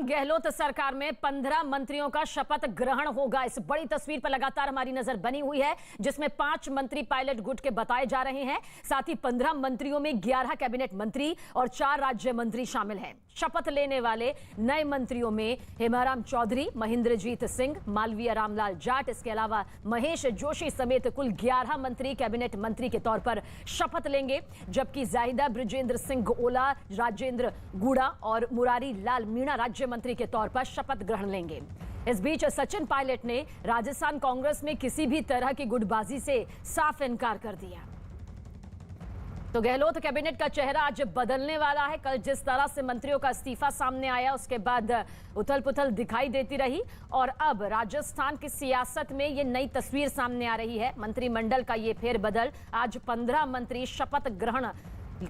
गहलोत सरकार में 15 मंत्रियों का शपथ ग्रहण होगा। इस बड़ी तस्वीर पर लगातार हमारी नजर बनी हुई है, जिसमें 5 मंत्री पायलट गुट के बताए जा रहे हैं। साथ ही 15 मंत्रियों में 11 कैबिनेट मंत्री और 4 राज्य मंत्री शामिल हैं। शपथ लेने वाले नए मंत्रियों में हेमाराम चौधरी, महेंद्रजीत सिंह, मालवीय रामलाल जाट, इसके अलावा महेश जोशी समेत कुल 11 मंत्री कैबिनेट मंत्री के तौर पर शपथ लेंगे, जबकि जाहिदा बृजेंद्र सिंह ओला, राजेंद्र गुड़ा और मुरारी लाल मीणा राज्य मंत्री के तौर पर शपथ ग्रहण लेंगे। इस बीच सचिन पायलट ने राजस्थान कांग्रेस में किसी भी तरह की गुटबाजी से साफ इनकार कर दिया। तो गहलोत कैबिनेट का चेहरा आज बदलने वाला है। कल जिस तरह से मंत्रियों का इस्तीफा सामने आया, उसके बाद उथल पुथल दिखाई देती रही और अब राजस्थान की सियासत में ये नई तस्वीर सामने आ रही है। मंत्रिमंडल का ये फेरबदल, आज 15 मंत्री शपथ ग्रहण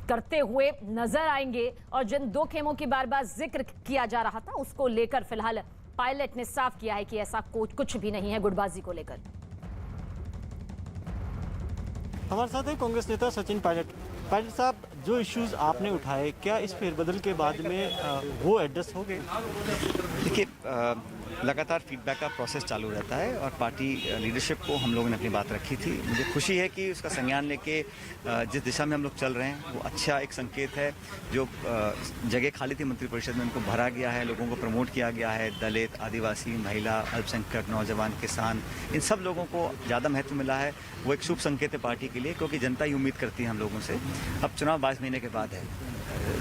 करते हुए नजर आएंगे और जिन 2 खेमों की बार बार जिक्र किया जा रहा था, उसको लेकर फिलहाल पायलट ने साफ किया है कि ऐसा कुछ भी नहीं है गुटबाजी को लेकर। हमारे साथ है कांग्रेस नेता सचिन पायलट। पायलट साहब, जो इश्यूज आपने उठाए, क्या इस फेरबदल के बाद में वो एड्रेस हो गए? देखिए, लगातार फीडबैक का प्रोसेस चालू रहता है और पार्टी लीडरशिप को हम लोगों ने अपनी बात रखी थी। मुझे खुशी है कि उसका संज्ञान लेके जिस दिशा में हम लोग चल रहे हैं वो अच्छा एक संकेत है। जो जगह खाली थी मंत्रिपरिषद में, उनको भरा गया है, लोगों को प्रमोट किया गया है। दलित, आदिवासी, महिला, अल्पसंख्यक, नौजवान, किसान, इन सब लोगों को ज़्यादा महत्व मिला है। वो एक शुभ संकेत है पार्टी के लिए, क्योंकि जनता ही उम्मीद करती है हम लोगों से। अब चुनाव 22 महीने के बाद है,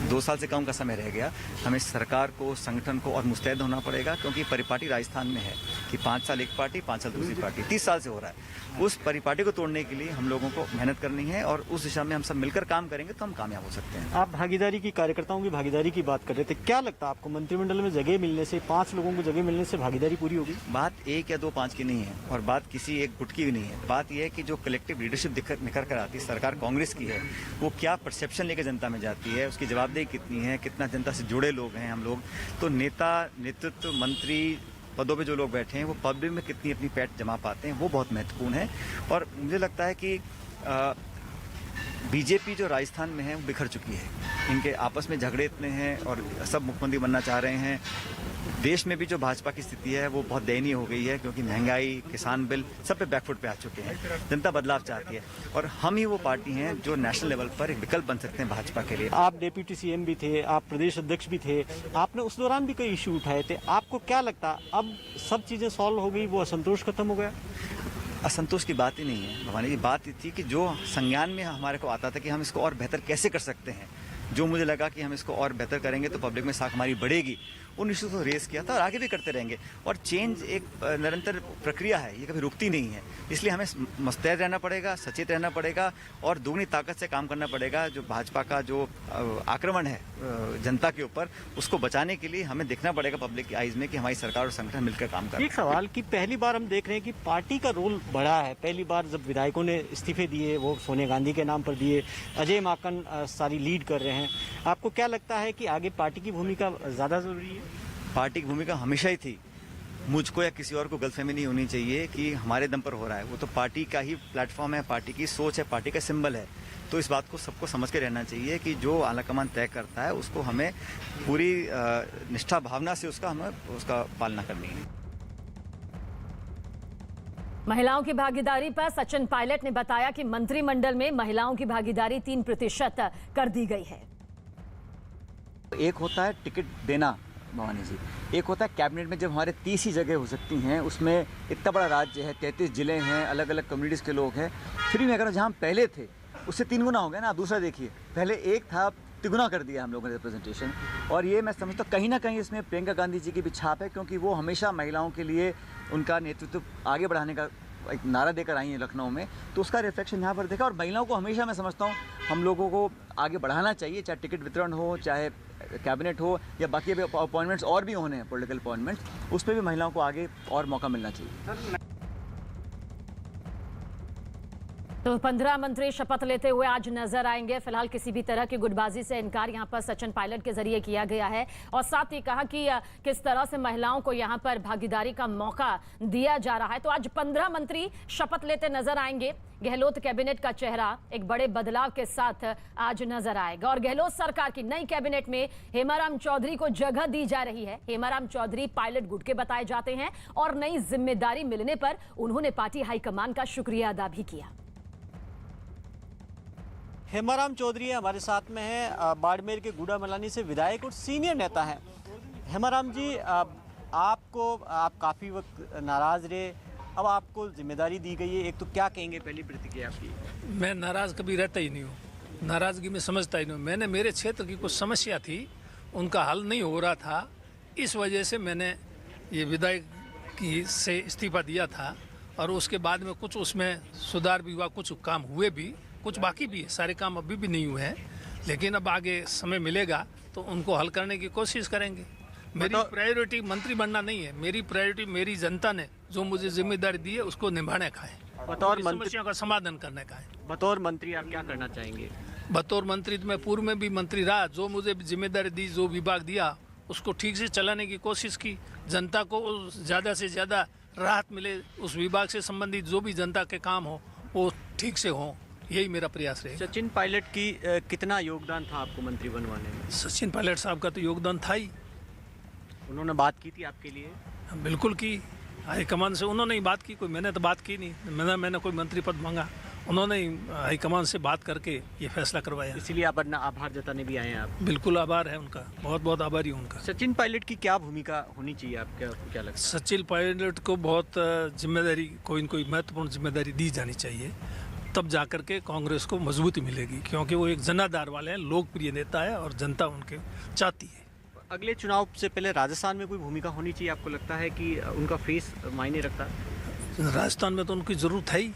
2 साल से कम का समय रह गया। हमें सरकार को, संगठन को और मुस्तैद होना पड़ेगा, क्योंकि परिपाटी राजस्थान में है कि 5 साल एक पार्टी, 5 साल दूसरी पार्टी, 30 साल से हो रहा है। उस परिपाटी को तोड़ने के लिए हम लोगों को मेहनत करनी है और उस दिशा में हम सब मिलकर काम करेंगे तो हम कामयाब हो सकते हैं। आप भागीदारी की, कार्यकर्ताओं की भागीदारी की बात कर रहे थे, क्या लगता है आपको मंत्रिमंडल में जगह मिलने से, 5 लोगों को जगह मिलने से भागीदारी पूरी होगी? बात 1 या 2 5 की नहीं है और बात किसी एक गुट की भी नहीं है। बात यह है कि जो कलेक्टिव लीडरशिप निकल कर आती है, सरकार कांग्रेस की है, वो क्या परसेप्शन लेकर जनता में जाती है, उसकी जवाबदेही कितनी है, कितना जनता से जुड़े लोग हैं हम लोग। तो नेता, नेतृत्व, मंत्री पदों पे जो लोग बैठे हैं, वो पब्लिक में कितनी अपनी पैठ जमा पाते हैं, वो बहुत महत्वपूर्ण है। और मुझे लगता है कि बीजेपी जो राजस्थान में है वो बिखर चुकी है। इनके आपस में झगड़े इतने हैं और सब मुख्यमंत्री बनना चाह रहे हैं। देश में भी जो भाजपा की स्थिति है वो बहुत दयनीय हो गई है, क्योंकि महंगाई, किसान बिल, सब पे बैकफुट पे आ चुके हैं। जनता बदलाव चाहती है और हम ही वो पार्टी हैं जो नेशनल लेवल पर एक विकल्प बन सकते हैं भाजपा के लिए। आप डिप्टी सीएम भी थे, आप प्रदेश अध्यक्ष भी थे, आपने उस दौरान भी कई इश्यू उठाए थे। आपको क्या लगता, अब सब चीजें सॉल्व हो गई, वो असंतोष खत्म हो गया? असंतोष की बात ही नहीं है भवानी जी। बात ये थी कि जो संज्ञान में हमारे को आता था कि हम इसको और बेहतर कैसे कर सकते हैं, जो मुझे लगा कि हम इसको और बेहतर करेंगे तो पब्लिक में साख हमारी बढ़ेगी, उन इश्यू को रेस किया था और आगे भी करते रहेंगे। और चेंज एक निरंतर प्रक्रिया है, ये कभी रुकती नहीं है। इसलिए हमें मुस्तैद रहना पड़ेगा, सचेत रहना पड़ेगा और दोगुनी ताकत से काम करना पड़ेगा। जो भाजपा का जो आक्रमण है जनता के ऊपर, उसको बचाने के लिए हमें देखना पड़ेगा पब्लिक की आइज में कि हमारी सरकार और संगठन मिलकर काम कर रहे हैं। एक सवाल कि पहली बार हम देख रहे हैं कि पार्टी का रोल बढ़ा है। पहली बार जब विधायकों ने इस्तीफे दिए, वो सोनिया गांधी के नाम पर दिए, अजय माकन सारी लीड कर रहे हैं। आपको क्या लगता है कि आगे पार्टी की भूमिका ज्यादा जरूरी है? पार्टी की भूमिका हमेशा ही थी। मुझको या किसी और को गलतफहमी नहीं होनी चाहिए कि हमारे दम पर हो रहा है। वो तो पार्टी का ही प्लेटफॉर्म है, पार्टी की सोच है, पार्टी का सिंबल है। तो इस बात को सबको समझ के रहना चाहिए कि जो आलाकमान तय करता है उसको हमें पूरी निष्ठा भावना से हमें उसका पालना करनी है। महिलाओं की भागीदारी पर सचिन पायलट ने बताया कि मंत्रिमंडल में महिलाओं की भागीदारी 3% कर दी गई है। एक होता है टिकट देना भवानी जी, एक होता है कैबिनेट में जब हमारे 30 ही जगह हो सकती हैं, उसमें इतना बड़ा राज्य है, 33 जिले हैं, अलग अलग कम्युनिटीज़ के लोग हैं। फ्री में अगर जहाँ पहले थे उससे 3 गुना हो गया ना। आप दूसरा देखिए, पहले 1 था, 3 कर दिया हम लोगों ने रिप्रेजेंटेशन। और ये मैं समझता हूँ कहीं ना कहीं इसमें प्रियंका गांधी जी की भी छाप है, क्योंकि वो हमेशा महिलाओं के लिए उनका नेतृत्व आगे बढ़ाने का एक नारा देकर आई है लखनऊ में, तो उसका रिफ्लेक्शन यहाँ पर देखा। और महिलाओं को हमेशा मैं समझता हूँ हम लोगों को आगे बढ़ाना चाहिए, चाहे टिकट वितरण हो, चाहे कैबिनेट हो या बाकी अभी अपॉइंटमेंट्स और भी होने हैं, पॉलिटिकल अपॉइंटमेंट्स, उस पर भी महिलाओं को आगे और मौका मिलना चाहिए। तो 15 मंत्री शपथ लेते हुए आज नजर आएंगे। फिलहाल किसी भी तरह की गुटबाजी से इनकार यहां पर सचिन पायलट के जरिए किया गया है और साथ ही कहा कि किस तरह से महिलाओं को यहां पर भागीदारी का मौका दिया जा रहा है। तो आज 15 मंत्री शपथ लेते नजर आएंगे। गहलोत कैबिनेट का चेहरा एक बड़े बदलाव के साथ आज नजर आएगा और गहलोत सरकार की नई कैबिनेट में हेमाराम चौधरी को जगह दी जा रही है। हेमाराम चौधरी पायलट गुट के बताए जाते हैं और नई जिम्मेदारी मिलने पर उन्होंने पार्टी हाईकमान का शुक्रिया अदा भी किया। हेमाराम चौधरी हमारे साथ में है, बाड़मेर के गुड़ामलानी से विधायक और सीनियर नेता हैं। हेमाराम जी, आप काफ़ी वक्त नाराज़ रहे, अब आपको जिम्मेदारी दी गई है, एक तो क्या कहेंगे, पहली प्रतिक्रिया आपकी? मैं नाराज़ कभी रहता ही नहीं हूँ, नाराज़गी में समझता ही नहीं हूँ। मैंने मेरे क्षेत्र की कुछ समस्या थी, उनका हल नहीं हो रहा था, इस वजह से मैंने ये विधायक की से इस्तीफा दिया था और उसके बाद में कुछ उसमें सुधार भी हुआ, कुछ काम हुए भी, कुछ बाकी भी है, सारे काम अभी भी नहीं हुए हैं, लेकिन अब आगे समय मिलेगा तो उनको हल करने की कोशिश करेंगे। मेरी प्रायोरिटी मंत्री बनना नहीं है, मेरी प्रायोरिटी मेरी जनता ने जो मुझे जिम्मेदारी दी है उसको निभाने का है, बतौर समस्याओं का समाधान करने का है। बतौर मंत्री आप क्या करना चाहेंगे? बतौर मंत्री तो मैं पूर्व में भी मंत्री रहा, जो मुझे जिम्मेदारी दी, जो विभाग दिया उसको ठीक से चलाने की कोशिश की, जनता को ज़्यादा से ज़्यादा राहत मिले, उस विभाग से संबंधित जो भी जनता के काम हो वो ठीक से हो, यही मेरा प्रयास रहेगा। सचिन पायलट की कितना योगदान था आपको मंत्री बनवाने में? सचिन पायलट साहब का तो योगदान था ही, उन्होंने बात की थी आपके लिए? बिल्कुल की, हाईकमान से उन्होंने ही बात की, कोई मैंने तो बात की नहीं, मैंने कोई मंत्री पद मांगा, उन्होंने ही हाईकमान से बात करके ये फैसला करवाया। इसीलिए आप अपना आभार जताने भी आए हैं आप? बिल्कुल आभार है उनका, बहुत बहुत आभारी हूँ उनका। सचिन पायलट की क्या भूमिका होनी चाहिए, आपको क्या लगता है? सचिन पायलट को बहुत जिम्मेदारी, कोई न कोई महत्वपूर्ण जिम्मेदारी दी जानी चाहिए, तब जाकर के कांग्रेस को मजबूती मिलेगी, क्योंकि वो एक जनाधार वाले हैं, लोकप्रिय नेता है और जनता उनके चाहती है। अगले चुनाव से पहले राजस्थान में कोई भूमिका होनी चाहिए, आपको लगता है कि उनका फेस मायने रखता है? राजस्थान में तो उनकी ज़रूरत है ही,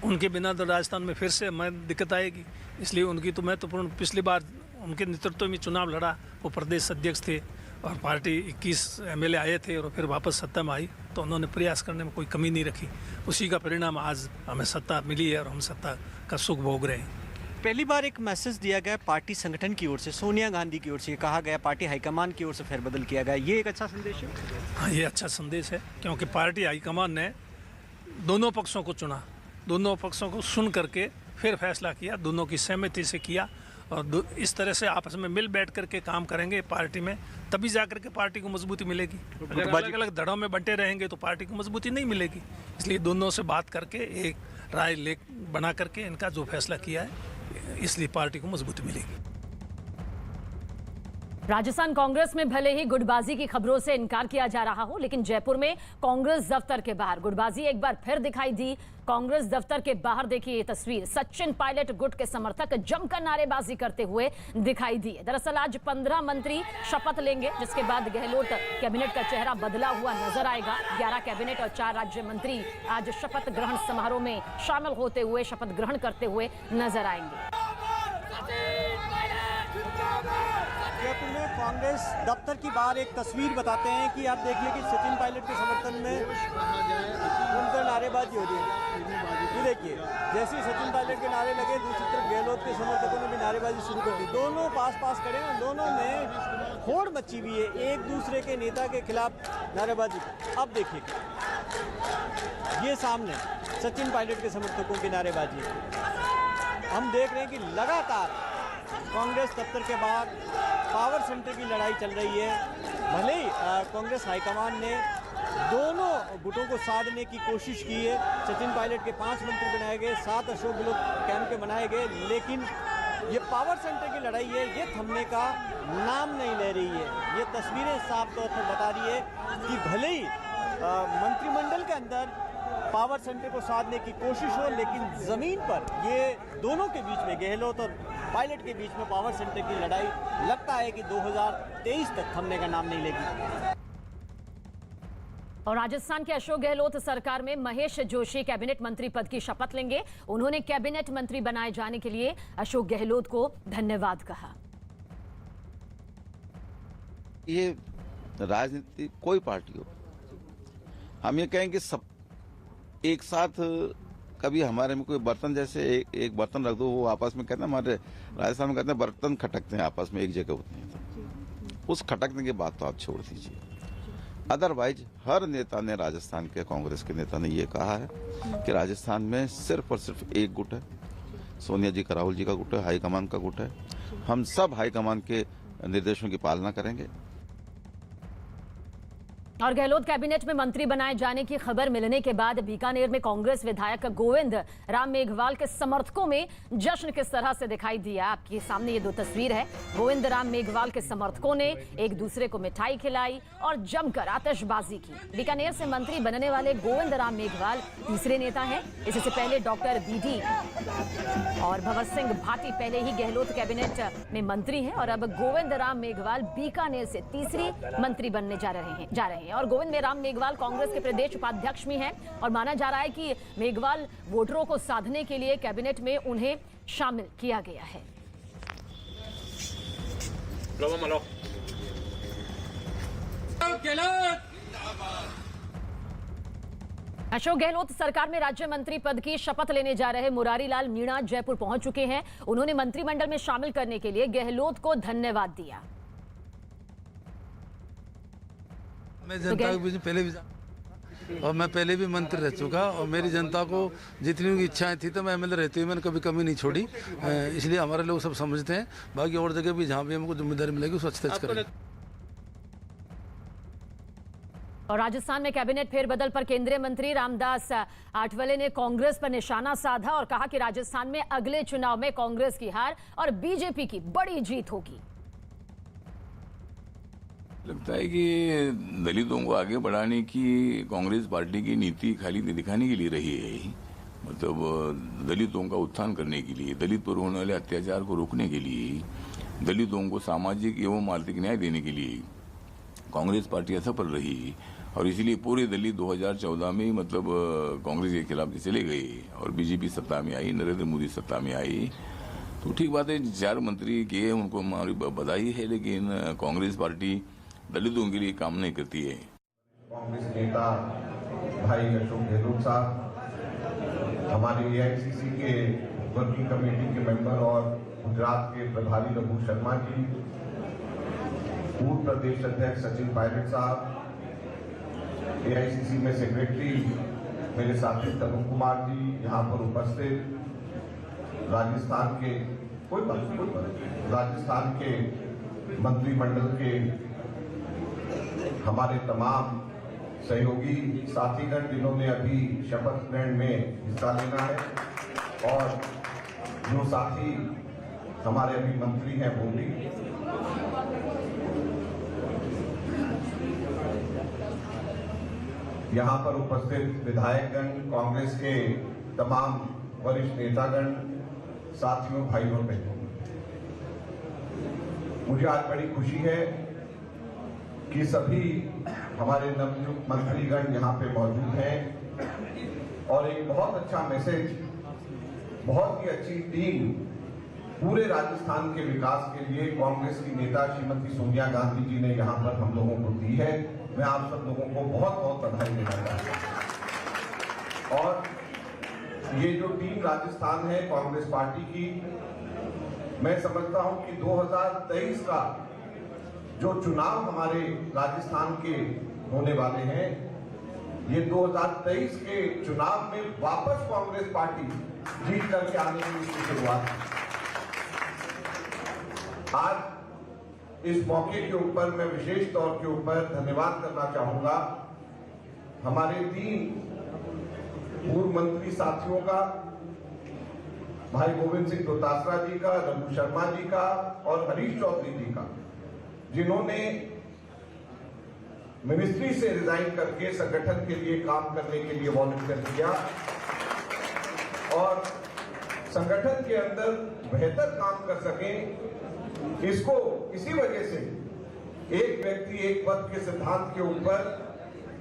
उनके बिना तो राजस्थान में फिर से मैं दिक्कत आएगी, इसलिए उनकी तो महत्वपूर्ण, पिछली बार उनके नेतृत्व में चुनाव लड़ा, वो प्रदेश अध्यक्ष थे और पार्टी 21 MLA आए थे और फिर वापस सत्ता में आई, तो उन्होंने प्रयास करने में कोई कमी नहीं रखी, उसी का परिणाम आज हमें सत्ता मिली है और हम सत्ता का सुख भोग रहे हैं। पहली बार एक मैसेज दिया गया पार्टी संगठन की ओर से, सोनिया गांधी की ओर से, कहा गया पार्टी हाईकमान की ओर से फेरबदल किया गया, ये एक अच्छा संदेश है? हाँ, ये अच्छा संदेश है, क्योंकि पार्टी हाईकमान ने दोनों पक्षों को चुना, दोनों पक्षों को सुन करके फिर फैसला किया, दोनों की सहमति से किया और इस तरह से आपस में मिल बैठ करके काम करेंगे पार्टी में, तभी जाकर के पार्टी को मजबूती मिलेगी। अगर अलग अलग धड़ों में बंटे रहेंगे तो पार्टी को मजबूती नहीं मिलेगी, इसलिए दोनों से बात करके एक राय बना करके इनका जो फैसला किया है, इसलिए पार्टी को मजबूती मिलेगी। राजस्थान कांग्रेस में भले ही गुटबाजी की खबरों से इनकार किया जा रहा हो, लेकिन जयपुर में कांग्रेस दफ्तर के बाहर गुटबाजी एक बार फिर दिखाई दी। कांग्रेस दफ्तर के बाहर देखिए ये तस्वीर, सचिन पायलट गुट के समर्थक जमकर नारेबाजी करते हुए दिखाई दी। दरअसल आज 15 मंत्री शपथ लेंगे, जिसके बाद गहलोत कैबिनेट का चेहरा बदला हुआ नजर आएगा। 11 कैबिनेट और 4 राज्य मंत्री आज शपथ ग्रहण समारोह में शामिल होते हुए शपथ ग्रहण करते हुए नजर आएंगे। जयपुर में कांग्रेस दफ्तर की बाहर एक तस्वीर बताते हैं कि आप देखिए कि सचिन पायलट के समर्थन में उनका नारेबाजी हो रही है। ये देखिए, जैसे ही सचिन पायलट के नारे लगे, दूसरी तरफ गहलोत के समर्थकों ने भी नारेबाजी शुरू कर दी। दोनों पास पास खड़े हैं, दोनों में होड़ मची हुई है एक दूसरे के नेता के खिलाफ नारेबाजी। अब देखिए, ये सामने सचिन पायलट के समर्थकों की नारेबाजी, हम देख रहे हैं कि लगातार कांग्रेस दफ्तर के बाहर पावर सेंटर की लड़ाई चल रही है। भले ही कांग्रेस हाईकमान ने दोनों गुटों को साधने की कोशिश की है, सचिन पायलट के 5 मंत्री बनाए गए, 7 अशोक गहलोत कैंप के बनाए गए, लेकिन ये पावर सेंटर की लड़ाई है, ये थमने का नाम नहीं ले रही है। ये तस्वीरें साफ तौर पर बता रही है कि भले ही मंत्रिमंडल के अंदर पावर सेंटर को साधने की कोशिश हो, लेकिन ज़मीन पर ये दोनों के बीच में, गहलोत और पायलट के बीच में पावर सेंटर की लड़ाई लगता है कि 2023 तक थमने का नाम नहीं लेगी। और राजस्थान के अशोक गहलोत सरकार में महेश जोशी कैबिनेट मंत्री पद की शपथ लेंगे। उन्होंने कैबिनेट मंत्री बनाए जाने के लिए अशोक गहलोत को धन्यवाद कहा। ये राजनीति कोई पार्टी हो, हम ये कहें कि सब एक साथ कभी हमारे में कोई बर्तन जैसे एक बर्तन रख दो, वो आपस में कहते हैं, हमारे राजस्थान में कहते हैं बर्तन खटकते हैं आपस में एक जगह होते हैं, उस खटकने की बात तो आप छोड़ दीजिए। अदरवाइज हर नेता ने, राजस्थान के कांग्रेस के नेता ने ये कहा है कि राजस्थान में सिर्फ और सिर्फ एक गुट है, सोनिया जी का, राहुल जी का गुट है, हाईकमान का गुट है। हम सब हाईकमान के निर्देशों की पालना करेंगे। और गहलोत कैबिनेट में मंत्री बनाए जाने की खबर मिलने के बाद बीकानेर में कांग्रेस विधायक गोविंद राम मेघवाल के समर्थकों में जश्न किस तरह से दिखाई दिया, आपके सामने ये दो तस्वीर है। गोविंद राम मेघवाल के समर्थकों ने एक दूसरे को मिठाई खिलाई और जमकर आतिशबाजी की। बीकानेर से मंत्री बनने वाले गोविंद राम मेघवाल तीसरे नेता हैं। इससे पहले डॉक्टर बीडी और भंवर सिंह भाटी पहले ही गहलोत कैबिनेट में मंत्री हैं और अब गोविंद राम मेघवाल बीकानेर से तीसरी मंत्री बनने जा रहे हैं। और गोविंद राम मेघवाल कांग्रेस के प्रदेश उपाध्यक्ष भी हैं और माना जा रहा है कि मेघवाल वोटरों को साधने के लिए कैबिनेट में उन्हें शामिल किया गया है। अशोक गहलोत सरकार में राज्य मंत्री पद की शपथ लेने जा रहे मुरारी लाल मीणा जयपुर पहुंच चुके हैं। उन्होंने मंत्रिमंडल में शामिल करने के लिए गहलोत को धन्यवाद दिया। मैं जनता के बीच में पहले भी और मैं पहले भी मंत्री रह चुका और मेरी जनता को जितनी उनकी इच्छाएं थी तो मैं एमएलए रहते हुए मैंने कभी कमी नहीं छोड़ी, इसलिए हमारे लोग सब समझते हैं। बाकी और जगह भी जहाँ भी हमको जिम्मेदारी मिलेगी उसको अच्छे से करें। और राजस्थान में कैबिनेट फेरबदल पर केंद्रीय मंत्री रामदास आठवले ने कांग्रेस पर निशाना साधा और कहा कि राजस्थान में अगले चुनाव में कांग्रेस की हार और बीजेपी की बड़ी जीत होगी। लगता है कि दलितों को आगे बढ़ाने की कांग्रेस पार्टी की नीति खाली दिखाने के लिए रही है, मतलब दलितों का उत्थान करने के लिए, दलित पर होने वाले अत्याचार को रोकने के लिए, दलितों को सामाजिक एवं आर्थिक न्याय देने के लिए कांग्रेस पार्टी असफल रही और इसलिए पूरे दलित 2014 में मतलब कांग्रेस के खिलाफ चले गए और बीजेपी सत्ता में आई, नरेंद्र मोदी सत्ता में आई। तो ठीक बात है, 4 मंत्री किए, उनको हमारी बधाई है, लेकिन कांग्रेस पार्टी दलितों के लिए काम नहीं करती है। कांग्रेस नेता भाई अशोक गहलोत साहब, हमारे एआईसीसी के वर्किंग कमेटी के मेंबर और गुजरात के प्रभारी रघु शर्मा जी, पूर्व प्रदेश अध्यक्ष सचिन पायलट साहब, एआईसीसी में सेक्रेटरी मेरे साथी तरुण कुमार जी यहाँ पर उपस्थित, राजस्थान के राजस्थान के मंत्रिमंडल के हमारे तमाम सहयोगी साथीगण जिन्होंने अभी शपथ ग्रहण में हिस्सा लेना है और जो साथी हमारे अभी मंत्री हैं वो भी, यहाँ पर उपस्थित विधायकगण, कांग्रेस के तमाम वरिष्ठ नेतागण, साथियों, भाई और बहनों, मुझे आज बड़ी खुशी है कि सभी हमारे नवनियुक्त मंत्रीगण यहाँ पे मौजूद हैं और एक बहुत अच्छा मैसेज, बहुत ही अच्छी टीम पूरे राजस्थान के विकास के लिए कांग्रेस की नेता श्रीमती सोनिया गांधी जी ने यहाँ पर हम लोगों को दी है। मैं आप सब लोगों को बहुत बहुत बधाई देना चाहता हूँ। और ये जो टीम राजस्थान है कांग्रेस पार्टी की, मैं समझता हूँ कि 2023 का जो चुनाव हमारे राजस्थान के होने वाले हैं, ये 2023 के चुनाव में वापस कांग्रेस पार्टी जीत करके आने की इसकी शुरुआत। आज इस मौके के ऊपर मैं विशेष तौर के ऊपर धन्यवाद करना चाहूंगा हमारे 3 पूर्व मंत्री साथियों का, भाई गोविंद सिंह डोटासरा जी का, रघु शर्मा जी का और हरीश चौधरी जी का, जिन्होंने मिनिस्ट्री से रिजाइन करके संगठन के लिए काम करने के लिए वॉलंटियर किया और संगठन के अंदर बेहतर काम कर सकें। इसको इसी वजह से एक व्यक्ति एक पद के सिद्धांत के ऊपर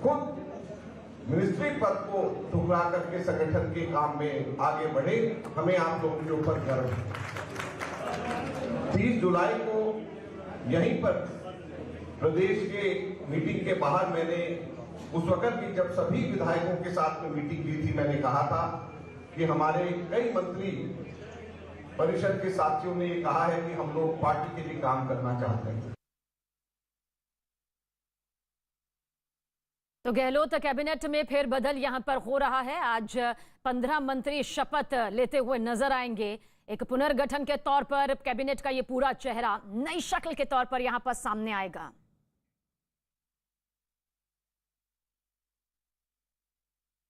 खुद मिनिस्ट्री पद को ठुकरा करके संगठन के काम में आगे बढ़े, हमें आप लोगों के ऊपर गर्व है। 30 जुलाई को यहीं पर प्रदेश के मीटिंग के बाहर मैंने उस वक्त भी जब सभी विधायकों के साथ में मीटिंग की थी, मैंने कहा था कि हमारे कई मंत्री परिषद के साथियों ने ये कहा है कि हम लोग पार्टी के लिए काम करना चाहते हैं। तो गहलोत कैबिनेट में फेरबदल यहां पर हो रहा है। आज 15 मंत्री शपथ लेते हुए नजर आएंगे। एक पुनर्गठन के तौर पर कैबिनेट का ये पूरा चेहरा नई शक्ल के तौर पर यहां पर सामने आएगा।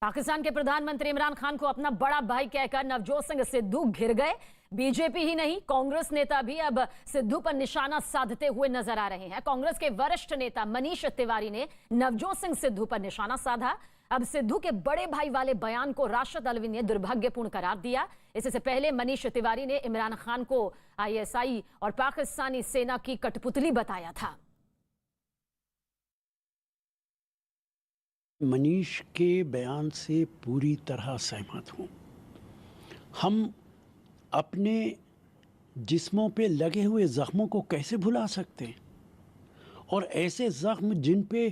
पाकिस्तान के प्रधानमंत्री इमरान खान को अपना बड़ा भाई कहकर नवजोत सिंह सिद्धू घिर गए। बीजेपी ही नहीं, कांग्रेस नेता भी अब सिद्धू पर निशाना साधते हुए नजर आ रहे हैं। कांग्रेस के वरिष्ठ नेता मनीष तिवारी ने नवजोत सिंह सिद्धू पर निशाना साधा। अब सिद्धू के बड़े भाई वाले बयान को राशिद अलवी ने दुर्भाग्यपूर्ण करार दिया। इससे पहले मनीष तिवारी ने इमरान खान को आईएसआई और पाकिस्तानी सेना की कठपुतली बताया था। मनीष के बयान से पूरी तरह सहमत हूं। हम अपने जिस्मों पे लगे हुए जख्मों को कैसे भुला सकते हैं, और ऐसे जख्म जिन पे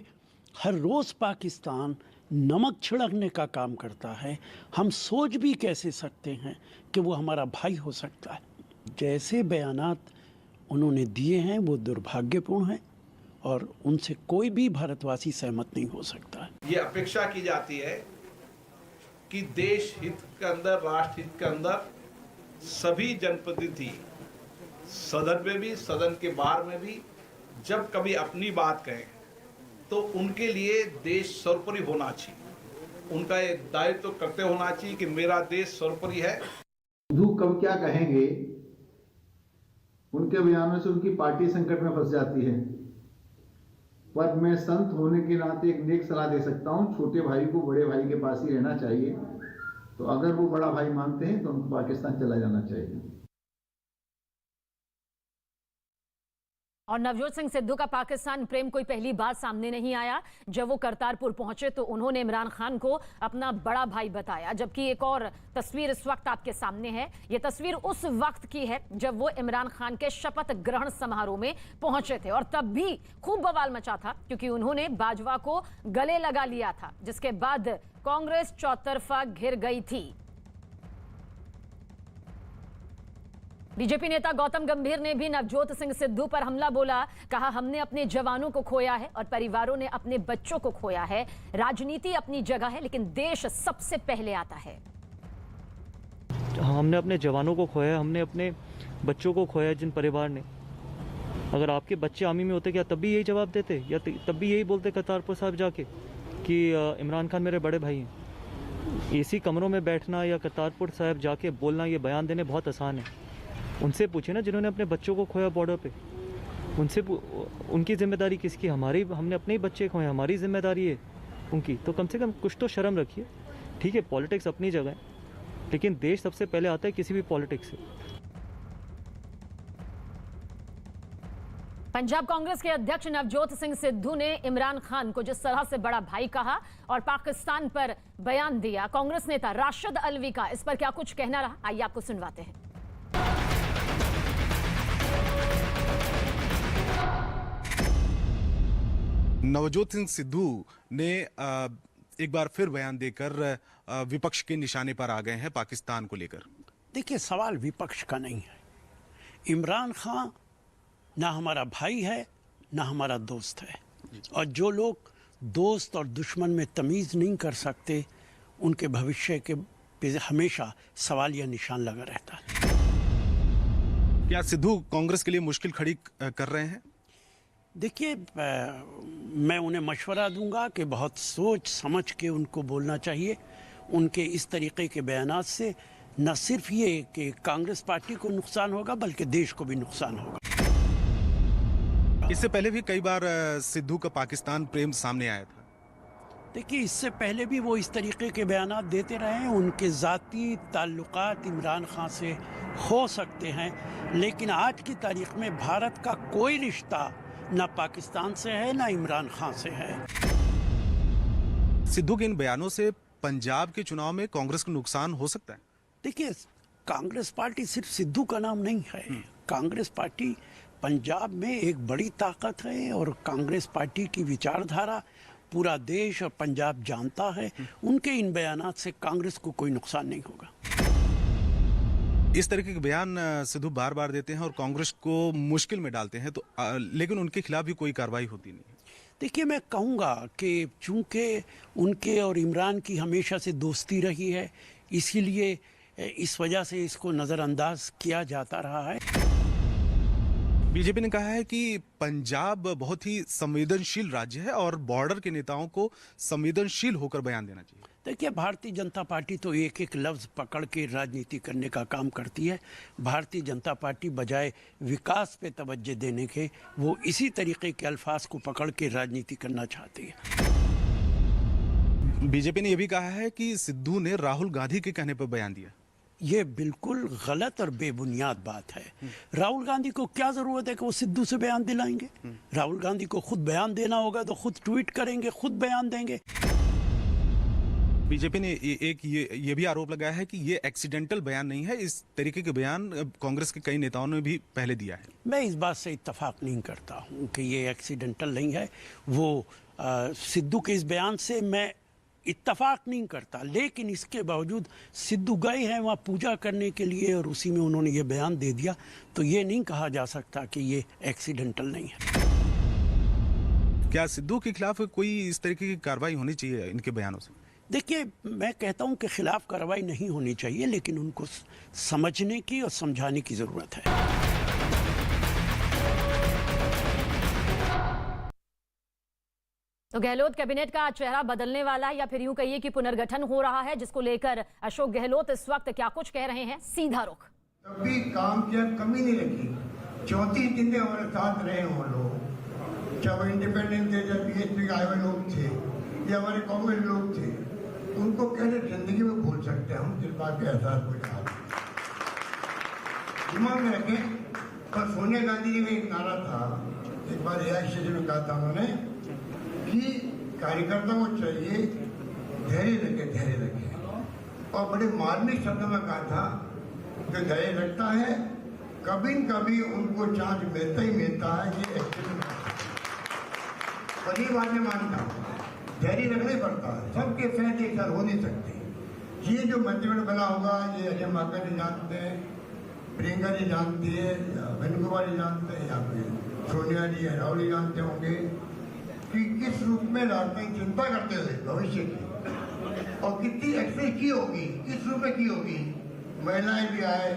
हर रोज़ पाकिस्तान नमक छिड़कने का काम करता है, हम सोच भी कैसे सकते हैं कि वो हमारा भाई हो सकता है। जैसे बयानात उन्होंने दिए हैं वो दुर्भाग्यपूर्ण हैं और उनसे कोई भी भारतवासी सहमत नहीं हो सकता है। ये अपेक्षा की जाती है कि देश हित के अंदर, राष्ट्र हित के अंदर सभी जनप्रतिनिधि सदन में भी, सदन के बाहर में भी, जब कभी अपनी बात कहें तो उनके लिए देश सर्वोपरि होना चाहिए। उनका ये दायित्व तो करते होना चाहिए कि मेरा देश सर्वोपरि है। सिद्धू कब क्या कहेंगे, उनके बयानों से उनकी पार्टी संकट में फंस जाती है। पर मैं संत होने के नाते एक नेक सलाह दे सकता हूं, छोटे भाई को बड़े भाई के पास ही रहना चाहिए। तो अगर वो बड़ा भाई मानते हैं तो उनको पाकिस्तान चला जाना चाहिए। और नवजोत सिंह सिद्धू का पाकिस्तान प्रेम कोई पहली बार सामने नहीं आया। जब वो करतारपुर पहुंचे तो उन्होंने इमरान खान को अपना बड़ा भाई बताया। जबकि एक और तस्वीर इस वक्त आपके सामने है। ये तस्वीर उस वक्त की है जब वो इमरान खान के शपथ ग्रहण समारोह में पहुंचे थे, और तब भी खूब बवाल मचा था क्योंकि उन्होंने बाजवा को गले लगा लिया था, जिसके बाद कांग्रेस चौतरफा घिर गई थी। बीजेपी नेता गौतम गंभीर ने भी नवजोत सिंह सिद्धू पर हमला बोला। कहा, हमने अपने जवानों को खोया है और परिवारों ने अपने बच्चों को खोया है। राजनीति अपनी जगह है लेकिन देश सबसे पहले आता है। हमने अपने जवानों को खोया है, हमने अपने बच्चों को खोया है। जिन परिवार ने, अगर आपके बच्चे आर्मी में होते क्या तब भी यही जवाब देते, या तब भी यही बोलते करतारपुर साहब जाके कि इमरान खान मेरे बड़े भाई हैं। एसी कमरों में बैठना या करतारपुर साहब जाके बोलना, ये बयान देने बहुत आसान है। उनसे पूछे ना जिन्होंने अपने बच्चों को खोया बॉर्डर पे, उनसे उनकी जिम्मेदारी किसकी? हमारी, हमने अपने ही बच्चे खोए, हमारी जिम्मेदारी है उनकी। तो कम से कम कुछ तो शर्म रखिए। ठीक है, पॉलिटिक्स अपनी जगह है, लेकिन देश सबसे पहले आता है किसी भी पॉलिटिक्स से। पंजाब कांग्रेस के अध्यक्ष नवजोत सिंह सिद्धू ने इमरान खान को जिस तरह से बड़ा भाई कहा और पाकिस्तान पर बयान दिया, कांग्रेस नेता राशिद अलवी का इस पर क्या कुछ कहना रहा, आइए आपको सुनवाते हैं। नवजोत सिंह सिद्धू ने एक बार फिर बयान देकर विपक्ष के निशाने पर आ गए हैं पाकिस्तान को लेकर। देखिए, सवाल विपक्ष का नहीं है। इमरान खान ना हमारा भाई है ना हमारा दोस्त है, और जो लोग दोस्त और दुश्मन में तमीज़ नहीं कर सकते उनके भविष्य के पे हमेशा सवाल या निशान लगा रहता है। क्या सिद्धू कांग्रेस के लिए मुश्किल खड़ी कर रहे हैं? देखिए, मैं उन्हें मशवरा दूंगा कि बहुत सोच समझ के उनको बोलना चाहिए। उनके इस तरीके के बयानात से न सिर्फ ये कि कांग्रेस पार्टी को नुकसान होगा बल्कि देश को भी नुकसान होगा। इससे पहले भी कई बार सिद्धू का पाकिस्तान प्रेम सामने आया था। देखिए, इससे पहले भी वो इस तरीके के बयानात देते रहे हैं। उनके ज़ाती ताल्लुकात इमरान खान से हो सकते हैं, लेकिन आज की तारीख में भारत का कोई रिश्ता ना पाकिस्तान से है ना इमरान खान से है। सिद्धू के इन बयानों से पंजाब के चुनाव में कांग्रेस को नुकसान हो सकता है? देखिए, कांग्रेस पार्टी सिर्फ सिद्धू का नाम नहीं है। कांग्रेस पार्टी पंजाब में एक बड़ी ताकत है और कांग्रेस पार्टी की विचारधारा पूरा देश और पंजाब जानता है। उनके इन बयानात से कांग्रेस को कोई नुकसान नहीं होगा। इस तरीके के बयान सिद्धू बार बार देते हैं और कांग्रेस को मुश्किल में डालते हैं, तो लेकिन उनके खिलाफ भी कोई कार्रवाई होती नहीं है। देखिए, मैं कहूँगा कि चूंकि उनके और इमरान की हमेशा से दोस्ती रही है, इसीलिए इस वजह से इसको नज़रअंदाज किया जाता रहा है। बीजेपी ने कहा है कि पंजाब बहुत ही संवेदनशील राज्य है और बॉर्डर के नेताओं को संवेदनशील होकर बयान देना चाहिए। देखिए, भारतीय जनता पार्टी तो एक एक लफ्ज़ पकड़ के राजनीति करने का काम करती है। भारतीय जनता पार्टी बजाय विकास पे तवज्जो देने के, वो इसी तरीके के अल्फाज को पकड़ के राजनीति करना चाहती है। बीजेपी ने यह भी कहा है कि सिद्धू ने राहुल गांधी के कहने पर बयान दिया। ये बिल्कुल गलत और बेबुनियाद बात है। राहुल गांधी को क्या जरूरत है कि वो सिद्धू से बयान दिलाएंगे? राहुल गांधी को खुद बयान देना होगा तो खुद ट्वीट करेंगे, खुद बयान देंगे। बीजेपी ने ये भी आरोप लगाया है कि ये एक्सीडेंटल बयान नहीं है। इस तरीके के बयान कांग्रेस के कई नेताओं ने भी पहले दिया है। मैं इस बात से इत्तेफाक नहीं करता हूँ कि ये एक्सीडेंटल नहीं है। वो सिद्धू के इस बयान से मैं इत्तेफाक नहीं करता, लेकिन इसके बावजूद सिद्धू गए हैं वहाँ पूजा करने के लिए और उसी में उन्होंने ये बयान दे दिया, तो ये नहीं कहा जा सकता कि ये एक्सीडेंटल नहीं है। क्या सिद्धू के खिलाफ कोई इस तरीके की कार्रवाई होनी चाहिए इनके बयानों से? देखिए, मैं कहता हूं कि खिलाफ कार्रवाई नहीं होनी चाहिए, लेकिन उनको समझने की और समझाने की जरूरत है। तो गहलोत कैबिनेट का चेहरा बदलने वाला है या फिर यूं कहिए कि पुनर्गठन हो रहा है, जिसको लेकर अशोक गहलोत इस वक्त क्या कुछ कह रहे हैं, सीधा रुख। कभी काम किया, कमी नहीं रखी। 34 दिन हमारे साथ रहे वो लोग, चाहे वो इंडिपेंडेंट थे, चाहे बीएसपी के आए हुए लोग थे या हमारे कांग्रेस लोग थे, उनको कैसे जिंदगी में भूल सकते हैं हम? जिस बात का एहसास हो रहा दिमाग में रखें। पर सोनिया गांधी जी का एक नारा था, एक बार रिहायशी में कहा था उन्होंने कि कार्यकर्ताओं को चाहिए धैर्य रखे, और बड़े मार्मिक शब्दों में कहा था जो धैर्य रखता है कभी न कभी उनको चांस मिलता ही मिलता है। ये बड़ी बात मैं मानता हूँ, धैर्य रखना ही पड़ता है। सबके फैसले एक साथ हो नहीं सकते। ये जो मंत्रिमंडल बना होगा, ये अजय माकन जी जानते हैं, प्रियंका जी जानती है, वेणुगोपाल जी जानते हैं, या फिर सोनिया जी या राहुल जी जानते होंगे कि किस रूप में राजनीतिक चिंता करते हुए भविष्य की और कितनी एक्सरसाइज की होगी, किस रूप में की होगी। महिलाएं भी आए,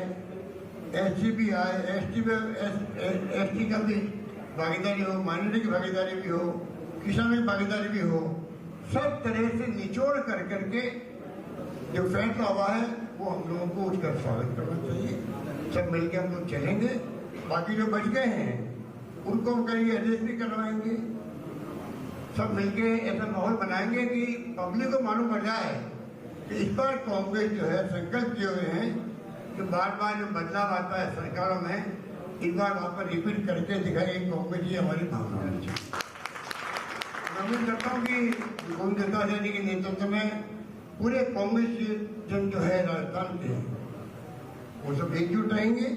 एससी भी आए, एसटी का भी भागीदारी हो, माइनॉरिटी की भागीदारी भी हो, किसानों की भागीदारी भी हो, सब तरह से निचोड़ कर करके जो फैसला हुआ है वो हम लोगों को उसका स्वागत करना चाहिए। सब मिलकर हम लोग चलेंगे। बाकी जो बच गए हैं उनको हम कहेंगे एडजस्ट भी करवाएंगे। सब मिलके ऐसा माहौल बनाएंगे कि पब्लिक को मालूम पड़ जाए कि इस बार कांग्रेस जो है संकल्प किए हुए हैं कि बार बार जो बदलाव आता है सरकारों में, इस बार वहाँ पर रिपीट करके दिखाएंगे कांग्रेस ये हमारी भावना होनी चाहिए। मैं उम्मीद करता हूँ कि गोविंद जी के नेतृत्व में पूरे कांग्रेस जन जो है राजस्थान के, वो सब एकजुट रहेंगे।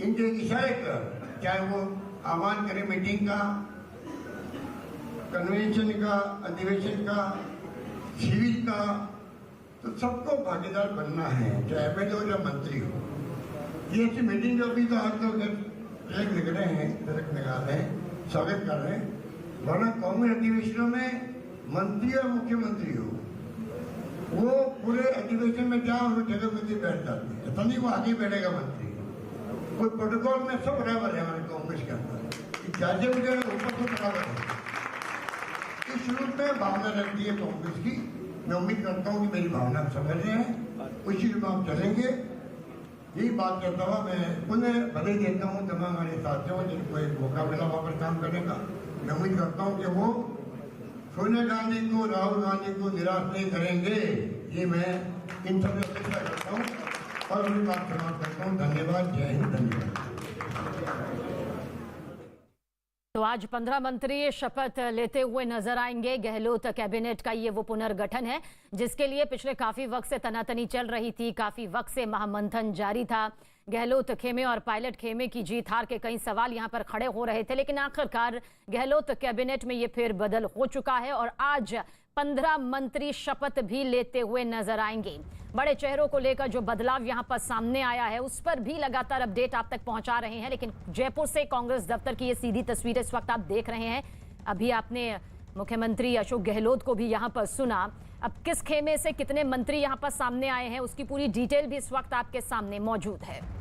इनके इशारे पर चाहे वो आह्वान करें मीटिंग का, कन्वेंशन का, अधिवेशन का, शिविर का, तो सबको भागीदार बनना है, चाहे एमएलए हो या मंत्री हो। ये ऐसी मीटिंग जो अभी तो आज तो ट्रैक लिख रहे हैं, ट्रैक निकाल रहे हैं, स्वागत कर रहे हैं, वरना कांग्रेस अधिवेशनों में मंत्री और मुख्यमंत्री हो, वो पूरे अधिवेशन में जाओ वो जगह मंत्री बैठ जाते हैं। ऐसा नहीं वो आगे बैठेगा मंत्री, कोई प्रोटोकॉल में सब बराबर है हमारे कांग्रेस के अंदर, राज्य में ऊपर तो बराबर है। इस रूप में भावना रखती है कांग्रेस की। मैं उम्मीद करता हूँ कि मेरी भावना आप समझ रहे हैं, उसी रूप में हम चलेंगे। यही बात करता हुआ मैं पुनः बधाई देता हूँ तमाम हमारे साथियों जिनको एक मौका मिला वहाँ पर काम करने का। मैं उम्मीद करता हूँ कि वो सोनिया गांधी को, राहुल गांधी को निराश नहीं करेंगे। ये मैं इन सबसे अपेक्षा करता हूँ और अपनी बात समाप्त करता हूँ। धन्यवाद, जय हिंद, धन्यवाद। तो आज 15 मंत्री शपथ लेते हुए नजर आएंगे। गहलोत कैबिनेट का ये वो पुनर्गठन है जिसके लिए पिछले काफी वक्त से तनातनी चल रही थी, काफी वक्त से महामंथन जारी था। गहलोत खेमे और पायलट खेमे की जीत हार के कई सवाल यहां पर खड़े हो रहे थे, लेकिन आखिरकार गहलोत कैबिनेट में ये फेरबदल हो चुका है और आज 15 मंत्री शपथ भी लेते हुए नजर आएंगे। बड़े चेहरों को लेकर जो बदलाव यहां पर सामने आया है उस पर भी लगातार अपडेट आप तक पहुंचा रहे हैं। लेकिन जयपुर से कांग्रेस दफ्तर की ये सीधी तस्वीरें इस वक्त आप देख रहे हैं। अभी आपने मुख्यमंत्री अशोक गहलोत को भी यहां पर सुना। अब किस खेमे से कितने मंत्री यहां पर सामने आए हैं उसकी पूरी डिटेल भी इस वक्त आपके सामने मौजूद है।